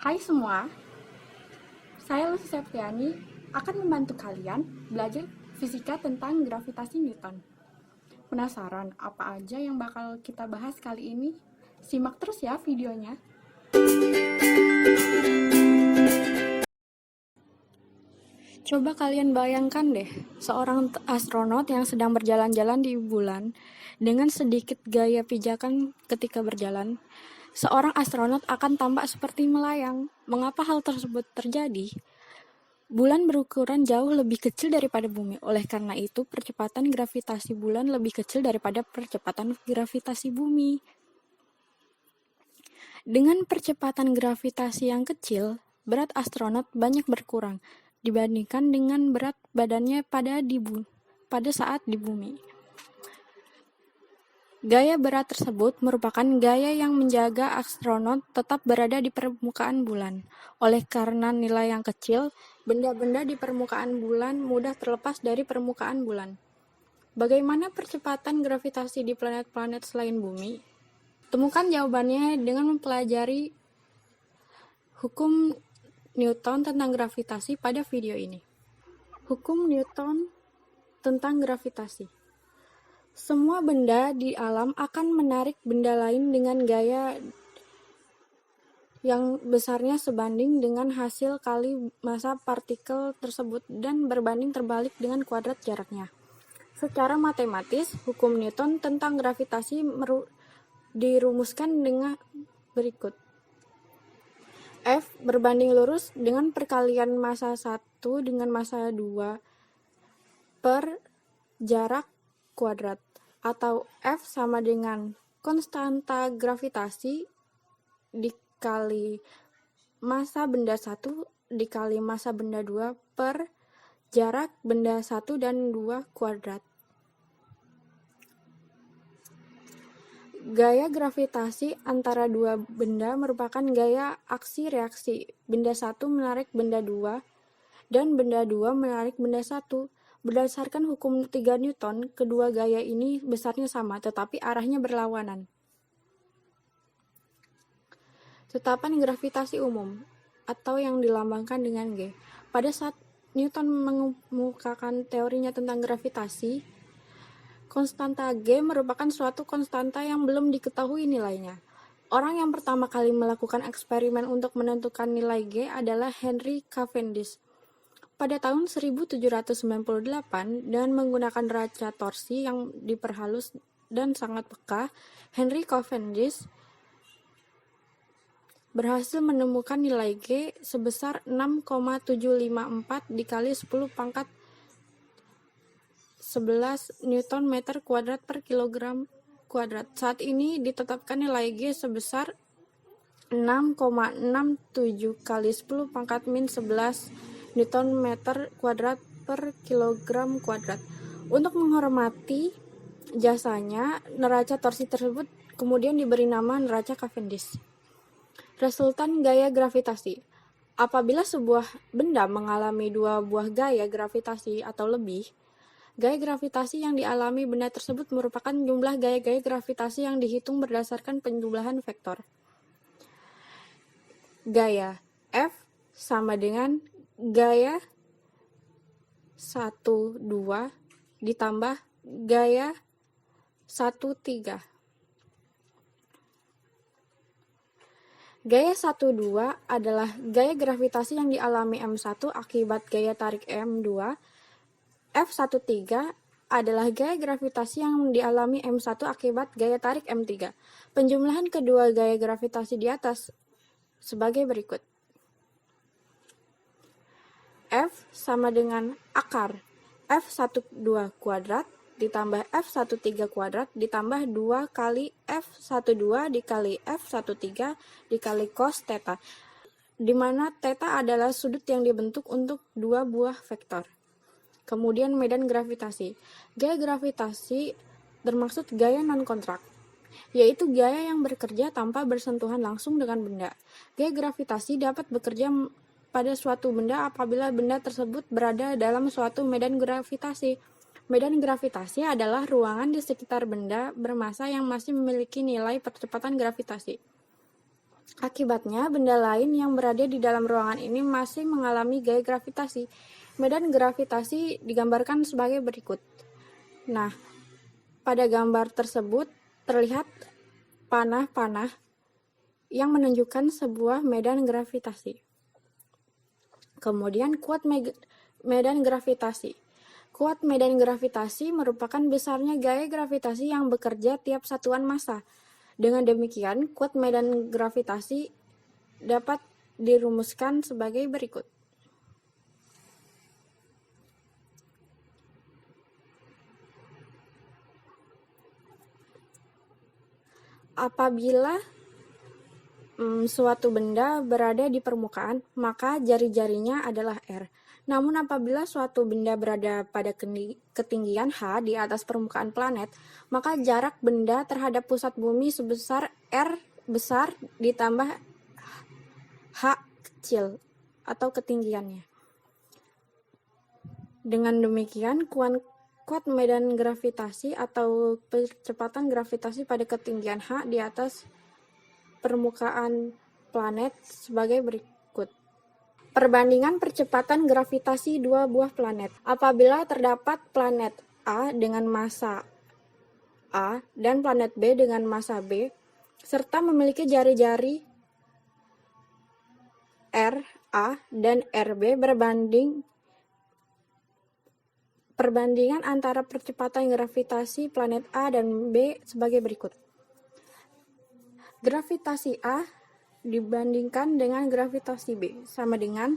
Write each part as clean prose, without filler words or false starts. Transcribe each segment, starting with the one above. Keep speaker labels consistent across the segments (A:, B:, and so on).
A: Hai semua, saya Lucy Septiani akan membantu kalian belajar fisika tentang gravitasi Newton. Penasaran apa aja yang bakal kita bahas kali ini? Simak terus ya videonya. Coba kalian bayangkan deh, seorang astronot yang sedang berjalan-jalan di bulan dengan sedikit gaya pijakan ketika berjalan. Seorang astronot akan tampak seperti melayang. Mengapa hal tersebut terjadi? Bulan berukuran jauh lebih kecil daripada bumi. Oleh karena itu, percepatan gravitasi bulan lebih kecil daripada percepatan gravitasi bumi. Dengan percepatan gravitasi yang kecil, berat astronot banyak berkurang dibandingkan dengan berat badannya pada saat di bumi. Gaya berat tersebut merupakan gaya yang menjaga astronot tetap berada di permukaan bulan. Oleh karena nilai yang kecil, benda-benda di permukaan bulan mudah terlepas dari permukaan bulan. Bagaimana percepatan gravitasi di planet-planet selain bumi? Temukan jawabannya dengan mempelajari hukum Newton tentang gravitasi pada video ini. Hukum Newton tentang gravitasi. Semua benda di alam akan menarik benda lain dengan gaya yang besarnya sebanding dengan hasil kali massa partikel tersebut dan berbanding terbalik dengan kuadrat jaraknya. Secara matematis, hukum Newton tentang gravitasi dirumuskan dengan berikut. F berbanding lurus dengan perkalian massa 1 dengan massa 2 per jarak kuadrat, atau F sama dengan konstanta gravitasi dikali massa benda 1 dikali massa benda 2 per jarak benda 1 dan 2 kuadrat. Gaya gravitasi antara dua benda merupakan gaya aksi-reaksi. Benda 1 menarik benda 2 dan benda 2 menarik benda 1. Berdasarkan hukum 3 Newton, kedua gaya ini besarnya sama, tetapi arahnya berlawanan. Tetapan gravitasi umum, atau yang dilambangkan dengan G. Pada saat Newton mengemukakan teorinya tentang gravitasi, konstanta G merupakan suatu konstanta yang belum diketahui nilainya. Orang yang pertama kali melakukan eksperimen untuk menentukan nilai G adalah Henry Cavendish. Pada tahun 1798, dengan menggunakan neraca torsi yang diperhalus dan sangat peka, Henry Cavendish berhasil menemukan nilai G sebesar 6,754 dikali 10 pangkat 11 Newton meter kuadrat per kilogram kuadrat. Saat ini ditetapkan nilai G sebesar 6,67 kali 10 pangkat min 11 Newton meter kuadrat per kilogram kuadrat. Untuk menghormati jasanya, neraca torsi tersebut kemudian diberi nama neraca Cavendish. Resultan gaya gravitasi. Apabila sebuah benda mengalami dua buah gaya gravitasi atau lebih, gaya gravitasi yang dialami benda tersebut merupakan jumlah gaya-gaya gravitasi yang dihitung berdasarkan penjumlahan vektor. Gaya F sama dengan gaya 1, 2 ditambah gaya 1, 3. Gaya 1, 2 adalah gaya gravitasi yang dialami M1 akibat gaya tarik M2. F1, 3 adalah gaya gravitasi yang dialami M1 akibat gaya tarik M3. Penjumlahan kedua gaya gravitasi di atas sebagai berikut. F sama dengan akar F12 kuadrat ditambah F13 kuadrat ditambah 2 kali F12 dikali F13 dikali cos theta, di mana theta adalah sudut yang dibentuk untuk dua buah vektor. Kemudian medan gravitasi. Gaya gravitasi bermaksud gaya non-kontrak, yaitu gaya yang bekerja tanpa bersentuhan langsung dengan benda. Gaya gravitasi dapat bekerja pada suatu benda apabila benda tersebut berada dalam suatu medan gravitasi. Medan gravitasi adalah ruangan di sekitar benda bermassa yang masih memiliki nilai percepatan gravitasi. Akibatnya, benda lain yang berada di dalam ruangan ini masih mengalami gaya gravitasi. Medan gravitasi digambarkan sebagai berikut. Nah, pada gambar tersebut terlihat panah-panah yang menunjukkan sebuah medan gravitasi. Kemudian kuat medan gravitasi. Kuat medan gravitasi merupakan besarnya gaya gravitasi yang bekerja tiap satuan massa. Dengan demikian, kuat medan gravitasi dapat dirumuskan sebagai berikut. Apabila suatu benda berada di permukaan, maka jari-jarinya adalah R. Namun apabila suatu benda berada pada ketinggian H di atas permukaan planet, maka jarak benda terhadap pusat bumi sebesar R besar ditambah H kecil atau ketinggiannya. Dengan demikian, kuat medan gravitasi atau percepatan gravitasi pada ketinggian H di atas permukaan planet sebagai berikut. Perbandingan percepatan gravitasi dua buah planet. Apabila terdapat planet A dengan massa A dan planet B dengan massa B, serta memiliki jari-jari R, A, dan RB perbandingan antara percepatan gravitasi planet A dan B sebagai berikut. Gravitasi A dibandingkan dengan gravitasi B sama dengan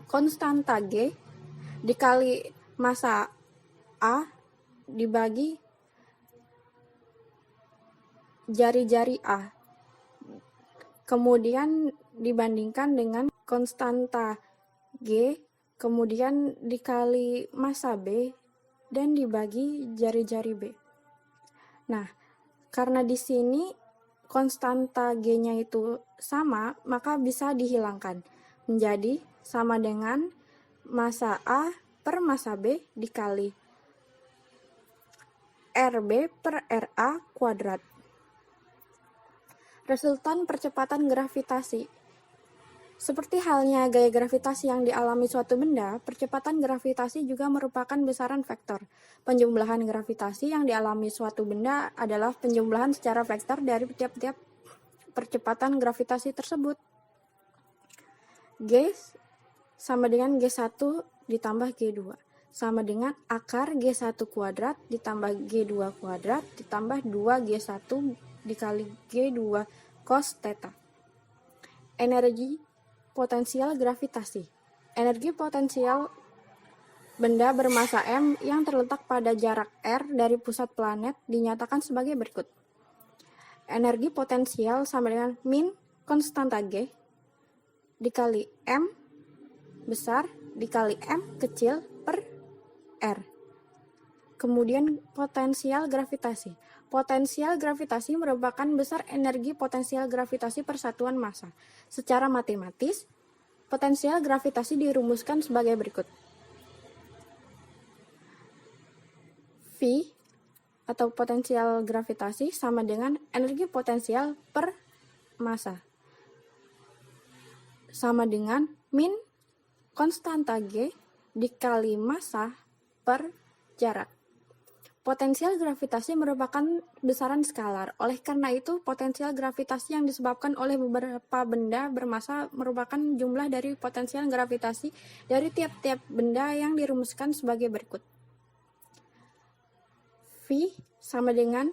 A: konstanta G dikali massa A dibagi jari-jari A. Kemudian dibandingkan dengan konstanta G, kemudian dikali massa B, dan dibagi jari-jari B. Nah, karena di sini konstanta G-nya itu sama, maka bisa dihilangkan. Menjadi sama dengan massa A per massa B dikali RB per RA kuadrat. Resultan percepatan gravitasi. Seperti halnya gaya gravitasi yang dialami suatu benda, percepatan gravitasi juga merupakan besaran vektor. Penjumlahan gravitasi yang dialami suatu benda adalah penjumlahan secara vektor dari tiap-tiap percepatan gravitasi tersebut. G sama dengan G1 ditambah G2, sama dengan akar G1 kuadrat ditambah G2 kuadrat ditambah 2G1 dikali G2 cos theta. Energi potensial gravitasi. Energi potensial benda bermassa M yang terletak pada jarak R dari pusat planet dinyatakan sebagai berikut. Energi potensial sama dengan min konstanta G dikali M besar dikali M kecil per R. Kemudian potensial gravitasi. Potensial gravitasi merupakan besar energi potensial gravitasi per satuan massa. Secara matematis, potensial gravitasi dirumuskan sebagai berikut. V atau potensial gravitasi sama dengan energi potensial per massa. Sama dengan min konstanta G dikali massa per jarak. Potensial gravitasi merupakan besaran skalar. Oleh karena itu, potensial gravitasi yang disebabkan oleh beberapa benda bermassa merupakan jumlah dari potensial gravitasi dari tiap-tiap benda yang dirumuskan sebagai berikut. V sama dengan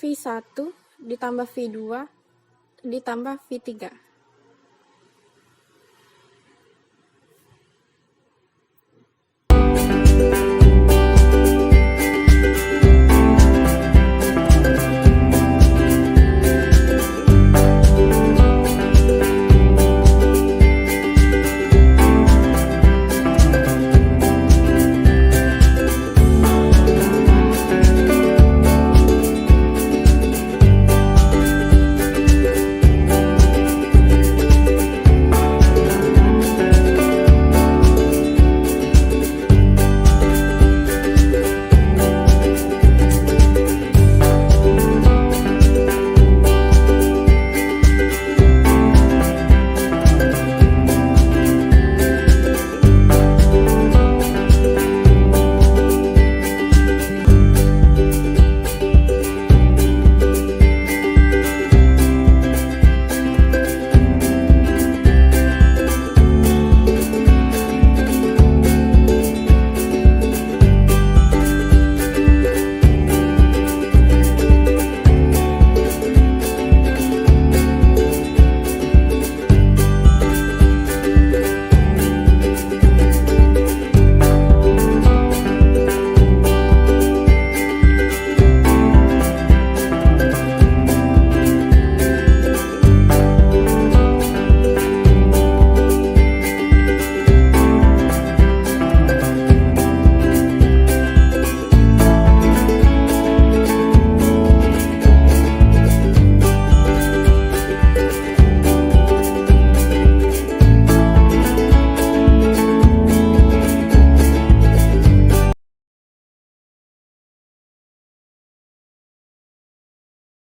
A: V1 ditambah V2 ditambah V3.